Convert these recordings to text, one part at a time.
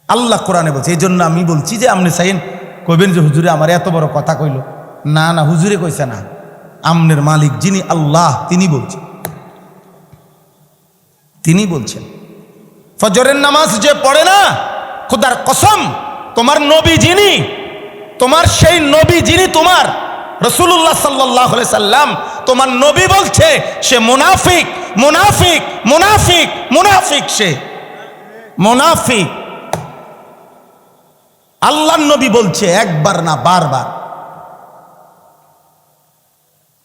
আল্লাহ কোরআনে বলছে। এই জন্য আমি বলছি যে আপনি চাইন কইবেন যে হুজুরে আমার এত বড় কথা কইল, না না, হুজুরে কইছে না, আমনের মালিক যিনি আল্লাহ তিনি বলছেন, তিনি বলছেন ফজরের নামাজ যে পড়ে না, খোদার কসম তোমার নবী যিনি, তোমার সেই নবী যিনি, তোমার রাসূলুল্লাহ সাল্লাল্লাহু আলাইহি সাল্লাম, তোমার নবী বলছে সে মুনাফিক, মুনাফিক, মুনাফিক, মুনাফিক, সে মুনাফিক। আল্লাহর নবী বলছে, একবার না বারবার।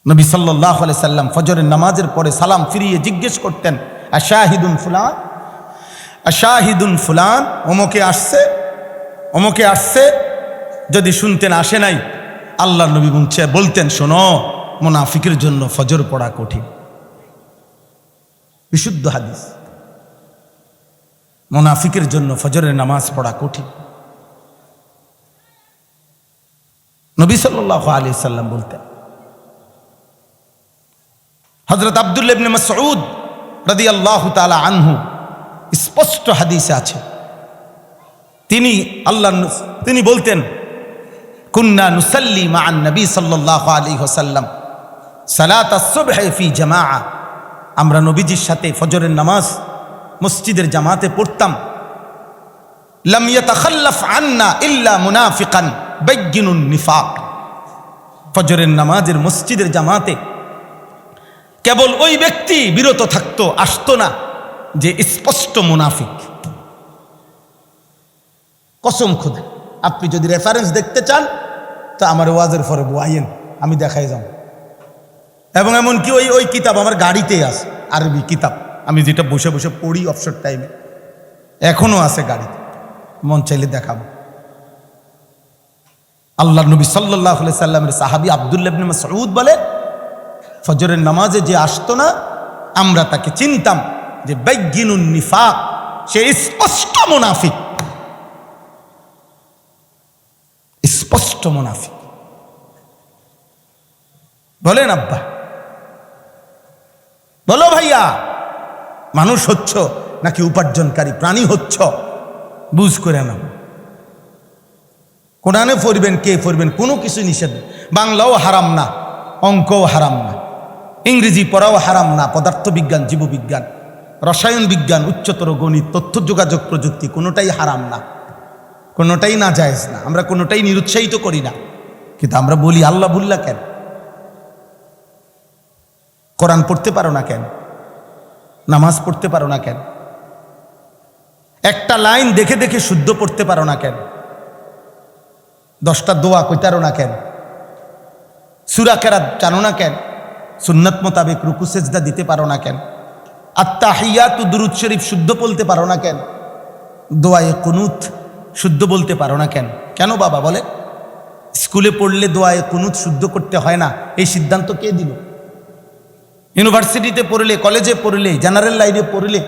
নবী সাল্লাল্লাহু আলাইহি সাল্লাম ফজরের নামাজের পরে সালাম ফিরিয়ে জিজ্ঞেস করতেন, আশাহিদুন ফুলান, আশাহিদুন ফুলান, অমুকে আসছে, অমুকে আসছে। যদি শুনতেন আসে নাই, আল্লাহর নবী বলতেন শোনো, মুনাফিকের জন্য ফজর পড়া কঠিন। বিশুদ্ধ হাদিস, মুনাফিকের জন্য ফজরের নামাজ পড়া কঠিন। নবী সাল্লাল্লাহু আলাইহি সাল্লাম বলতেন। হযরত আব্দুল্লাহ ইবনে মাসউদ রাদিয়াল্লাহু তাআলা আনহু, স্পষ্ট হাদিসে আছে, তিনি বলতেন কুন্না নুসাল্লি মা'আন নবী সাল্লাল্লাহু আলাইহি ওয়াসাল্লাম সালাতাস সুবহি ফি জামাআ, আমরা নবীজির সাথে ফজরের নামাজ মসজিদের জামাতে পড়তাম। লাম ইয়াতাখাল্লাফ আন্না ইল্লা মুনাফিকান বাইয়িনুন নিফাক, ফজরের নামাজের মসজিদের জামাতে কেবল ওই ব্যক্তি বিরত থাকতো, আসতো না যে স্পষ্ট মুনাফিক। কসম খোদা, আপনি যদি রেফারেন্স দেখতে চান তো আমার ওয়াজের পরে বয়াইন, আমি দেখাই যাব। এবং এমনকি ওই কিতাব আমার গাড়িতেই আছে, আরবি কিতাব, আমি যেটা বসে বসে পড়ি অবসর টাইমে, এখনো আছে গাড়িতে, মন চাইলে দেখাবো। আল্লাহর নবী সাল্লাল্লাহু আলাইহি সাল্লামের সাহাবী আব্দুল্লাহ ইবনে মাসউদ বলে, ফজরের নামাজে যে আসতো না, আমরা তাকে চিনতাম যে বাইয়িনুন নিফাক, সে স্পষ্ট মুনাফিক, স্পষ্ট মুনাফিক। বলেন আব্বা, বলো ভাইয়া, মানুষ হচ্ছ নাকি উপার্জনকারী প্রাণী হচ্ছ, বুঝ করে নাও। কোরআনে পড়বেন, কে পড়বেন, কোনো কিছু নিষেধ। বাংলাও হারাম না, অঙ্কও হারাম না, ইংরেজি পড়াও হারাম না, পদার্থবিজ্ঞান, জীববিজ্ঞান, রসায়ন বিজ্ঞান, উচ্চতর গণিত, তথ্য যোগাযোগ প্রযুক্তি, কোনোটাই হারাম না, কোনোটাই না জায়েজ না, আমরা কোনোটাই নিরুৎসাহিত করি না। কিন্তু আমরা বলি আল্লাহ ভুল্লা কেন? কোরআন পড়তে পারো না কেন? নামাজ পড়তে পারো না কেন? একটা লাইন দেখে দেখে শুদ্ধ পড়তে পারো না কেন? 10টা দোয়া কইতারো না কেন? সূরা কেরাত জানো না কেন? সুন্নাত মোতাবেক রুকু সেজদা দিতে পারো না কেন? আত্তাহিয়াতু দুরূদ শরীফ শুদ্ধ বলতে পারো না কেন? দোয়ায়ে কুনুত শুদ্ধ বলতে পারো না কেন? কেন বাবা বলে? স্কুলে পড়লে দোয়ায়ে কুনুত শুদ্ধ করতে হয় না, এই সিদ্ধান্ত কে দিল? ইউনিভার্সিটিতে পড়লে, কলেজে পড়লে, জেনারেল লাইনে পড়লে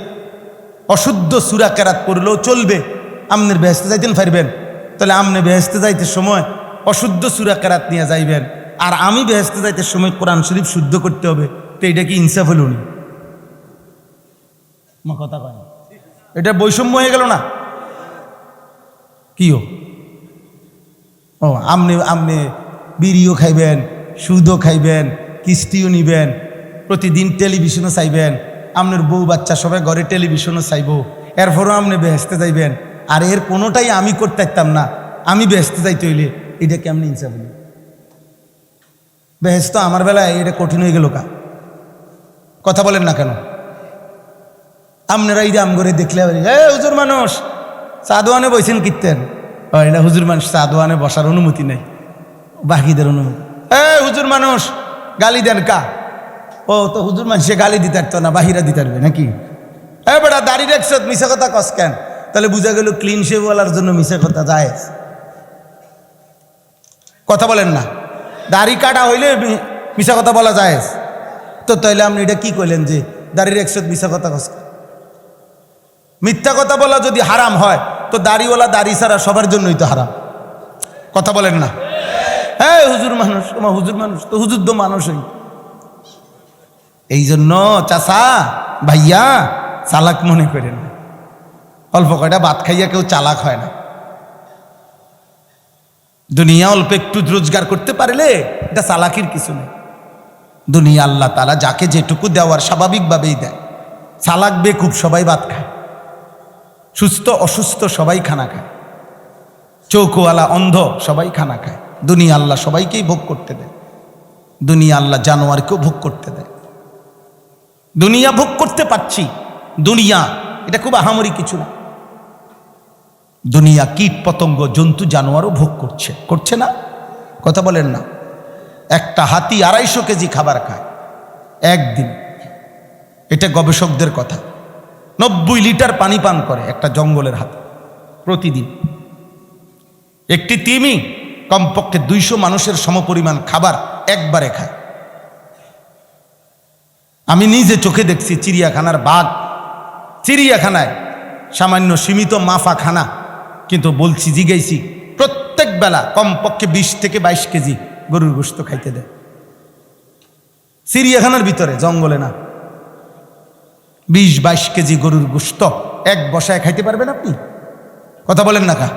অশুদ্ধ সূরা কেরাত পড়লেও চলবে, আমনের বেহেশতে যাইতেন পারবেন। তাহলে আমনে বেহেশতে যাইতে সময় অশুদ্ধ সূরা কেরাত নিয়ে যাইবেন, আর আমি বেহেশতে যাইতে সময় কোরআন শরীফ শুদ্ধ করতে হবে, তো এটা কি ইনসাফ হলো না? কথা কয়, এটা বৈষম্য হয়ে গেল না? কি ও আমনে বিড়িও খাইবেন, সুদও খাইবেন, কিস্তিও নিবেন, প্রতিদিন টেলিভিশনও চাইবেন, আপনার বউ বাচ্চা সবাই ঘরে টেলিভিশনও চাইব, এরপরও আপনি বেহেশতে যাইবেন, আর এর কোনোটাই আমি করতে পারতাম না, আমি বেহেশতে যাইতে হইলে, এটা কেমন ইনসাফ হইল? বেহেশত আমার বেলায় এটা কঠিন হয়ে গেল কা? কথা বলেন না কেন? আপনারা এই যে আম করে দেখলে হুজুর মানুষ সাদওয়ানে বইছেন কীর্তেন, এটা হুজুর মানুষ সাদওয়ানে বসার অনুমতি নেই, বাকিদের অনুমতি। হুজুর মানুষ গালি দেন কা? ও তো হুজুর মানুষে গালি দিতে পারতো না, বাহিরা দিতে পারবে নাকি? বেটা দাড়ি রাখছ, মিশা কথা কস কেন? তাহলে বুঝা গেল ক্লিন শেভ বলার জন্য মিশা কথা যায়। কথা বলেন না? দাড়ি কাটা হইলে মিশা কথা বলা যায়, তো তাইলে আপনি এটা কি কইলেন যে দাড়ি রাখছ মিশা কথা কস? মিথ্যা কথা বলা যদি হারাম হয়, তো দাড়িওয়ালা দাড়ি ছাড়া সবার জন্যই তো হারাম। কথা বলেন না? হুজুর মানুষ, হুজুর মানুষ তো হুজুর তো মানুষই। এই জন্য চাচা ভাইয়া চালাক মনে করেন, অল্প কয়টা ভাত খাইয়া কেউ চালাক হয় না। দুনিয়া অল্প একটু রোজগার করতে পারলে এটা চালাকির কিছু নেই। দুনিয়া আল্লাহ তাআলা যাকে যেটুকু দেওয়ার স্বাভাবিকভাবেই দেয়। চালাক বেকুব সবাই ভাত খায়, সুস্থ অসুস্থ সবাই খানা খায়, চৌকোওয়ালা অন্ধ সবাই খানা খায়। দুনিয়া আল্লাহ সবাইকেই ভোগ করতে দেয়। দুনিয়া আল্লাহ জানোয়ারকেও ভোগ করতে দেয়। দুনিয়া ভোগ করতে পারছি, দুনিয়া এটা খুব আহামরি কিছু না। দুনিয়া কীট পতঙ্গ জন্তু জানোয়ারও ভোগ করছে, করছে না? কথা বলেন না? একটা হাতি 250 কেজি খাবার খায় একদিন, এটা গবেষকদের কথা। 90 লিটার পানি পান করে একটা জঙ্গলের হাতি প্রতিদিন। একটি তিমি কমপক্ষে 200 মানুষের সমপরিমাণ খাবার একবারে খায়। আমি নিজে চোখে দেখছি চিড়িয়াখানার বাঘ, চিড়িয়াখানায় সামান্য সীমিত মাফা খানা, কিন্তু বলছি জিগাইছি প্রত্যেক বেলা কমপক্ষে 20 থেকে 22 কেজি গরুর গোশত খাইতে দেয়। চিড়িয়াখানার ভিতরে, জঙ্গলে না। 20-22 কেজি গরুর গোশত এক বসায় খাইতে পারবেন আপনি? কথা বলেন না কা?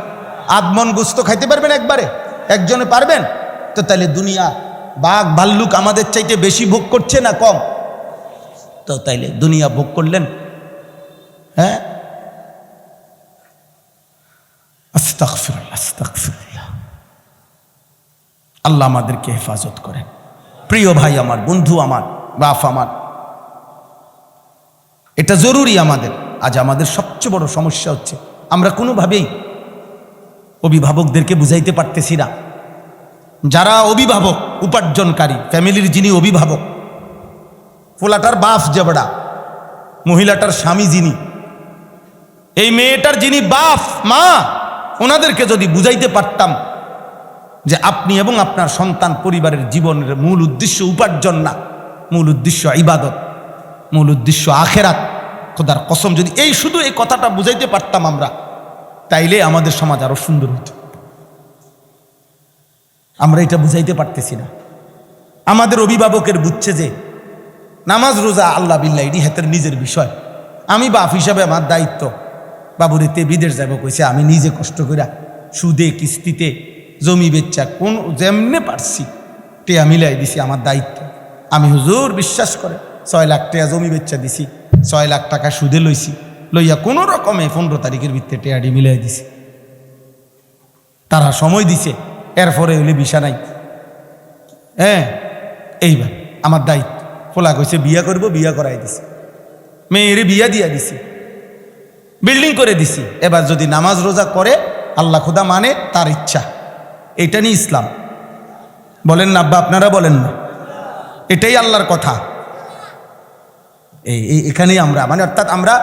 আধমন গোশত খাইতে পারবেন একবারে? একজনে পারবেন? তো তাহলে দুনিয়া বাঘ ভাল্লুক আমাদের চাইতে বেশি ভোগ করছে না কম? তো তাইলে দুনিয়া ভোগ করলেন। হ্যাঁ, আস্তাগফিরুল্লাহ, আস্তাগফিরুল্লাহ। আল্লাহ আমাদেরকে হেফাজত করেন। প্রিয় ভাই আমার, বন্ধু আমার, বাপ আমার, এটা জরুরি আমাদের। আজ আমাদের সবচেয়ে বড় সমস্যা হচ্ছে আমরা কোনোভাবেই অভিভাবকদেরকে বুঝাইতে পারতেছি না। যারা অভিভাবক, উপার্জনকারী ফ্যামিলির যিনি অভিভাবক, পোলাটার বাপ জবড়া, মহিলাটার স্বামী যিনি, এই মেয়েটার যিনি বাপ মা, ওনাদেরকে যদি বুঝাইতে পারতাম যে আপনি এবং আপনার সন্তান পরিবারের জীবনের মূল উদ্দেশ্য উপার্জন না, মূল উদ্দেশ্য ইবাদত, মূল উদ্দেশ্য আখেরাত, খোদার কসম যদি এই শুধু এই কথাটা বুঝাইতে পারতাম আমরা, তাইলে আমাদের সমাজ আরো সুন্দর হতো। আমরা এটা বুঝাইতে পারতেছি না। আমাদের অভিভাবকের বুঝছে যে নামাজ রোজা আল্লাহ বিল্লাহ এটি হাতের নিজের বিষয়। আমি বাপ হিসাবে আমার দায়িত্ব, বাবুরেতে বিদেশ যাব কইছে, আমি নিজে কষ্ট করে সুদে কিস্তিতে জমি বেচা কোন যেমনে পারছি টেয়া মিলাই দিছি, আমার দায়িত্ব। আমি হুজুর বিশ্বাস করে 6 লাখ টাকা জমি বেচা দিছি, 6 লাখ টাকা সুদে লইছি, লইয়া কোনো রকমে 15 তারিখের ভিত্তিতে টেয়াডি মিলাই দিছি। তারা সময় দিছে, এরপরে হইলে বিষা নাই। হ্যাঁ, এইবার আমার দায়িত্ব। ফোলা কইছে বিয়া করব, বিয়া করাই দিছি, মেয়েরে বিয়া দিয়া দিছি, বিল্ডিং করে দিছি। এবার যদি নামাজ রোজা করে আল্লাহ খোদা মানে তার ইচ্ছা। এটা নিয়ে ইসলাম। বলেন না আব্বা, আপনারা বলেন না? এটাই আল্লাহর কথা। এখানেই আমরা মানে অর্থাৎ আমরা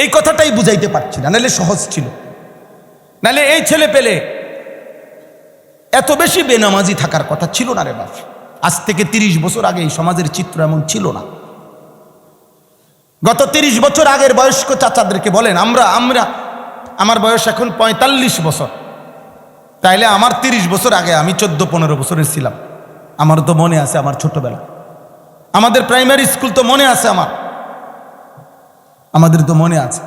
এই কথাটাই বুঝাইতে পারছি না, নাহলে সহজ ছিল। নাহলে এই ছেলে পেলে এত বেশি বেনামাজি থাকার কথা ছিল না রে বাপ। আজ থেকে 30 বছর আগে এই সমাজের চিত্র এমন ছিল না। গত 30 বছর আগের বয়স্ক চাচাদেরকে বলেন, আমার বয়স এখন 45 বছর, তাইলে আমার 30 বছর আগে আমি 14-15 বছরের ছিলাম। আমার তো মনে আছে আমার ছোটবেলা, আমাদের প্রাইমারি স্কুল তো মনে আছে আমাদের তো মনে আছে।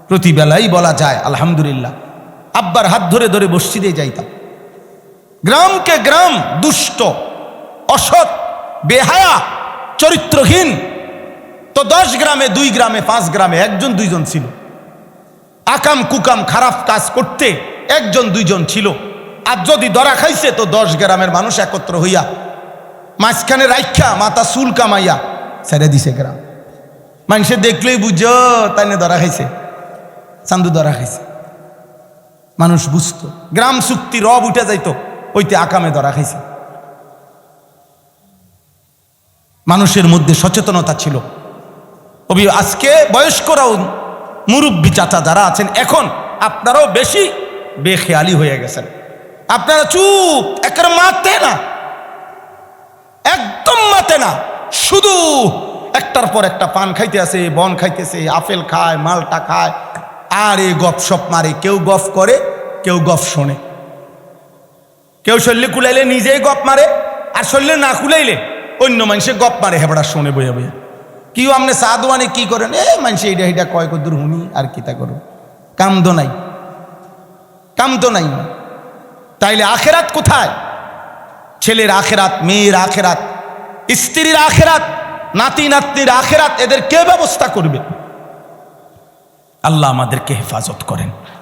প্রতি বেলাই বলা যায় আলহামদুলিল্লাহ আব্বার হাত ধরে ধরে মসজিদে যাইতাম। গ্রামকে গ্রাম দুষ্ট, অসৎ, বেহায়া, চরিত্রহীন তো 10 গ্রামে 2 গ্রামে 5 গ্রামে 1-2 ছিল। আকাম কুকাম খারাপ কাজ করতে 1-2 ছিল। আর যদি ধরা খাইছে তো 10 গ্রামের মানুষ একত্র হইয়া মাঝখানে রাইখা মাথা চুল কামাইয়া ছেড়ে দিছে গ্রাম। মানুষে দেখলেই বুঝো তাই না ধরা খাইছে, চান্দু ধরা খাইছে। মানুষ বুঝতো, গ্রাম চুক্তি রব উঠে যাইতো, ওইতে আকামে ধরা খাইছে। মানুষের মধ্যে সচেতনতা ছিল। আজকে বয়স্করাও, মুরব্বী চাচা যারা আছেন, এখন আপনারাও বেশি বেখেয়ালি হয়ে গেছেন। আপনারা চুপ, একের মাতে না, একদম মাতে না, শুধু একটার পর একটা পান খাইতে আছে, বন খাইতেছে, আপেল খায়, মালটা খায়, আর এই গপসপ মারে। কেউ গপ করে, কেউ গপ শোনে, কেউ শরীরে কুলাইলে নিজেই গপ মারে, আর শরীরে না কুলাইলে অন্য মানুষে গপ মারে, হেবড়া শোনে বইয়া বইয়া। কিও আপনি সাদওয়ানে কি করেন, মানুষ এইটা এইটা কয় কদ্দুর হুনি আর কিতা করুন, কাম তো নাই, কাম তো নাই। তাইলে আখেরাত কোথায়? ছেলের আখেরাত, মেয়ের আখেরাত, স্ত্রীর আখেরাত, নাতি নাতনির আখেরাত, এদের কে ব্যবস্থা করবে? আল্লাহ আমাদেরকে হেফাজত করেন।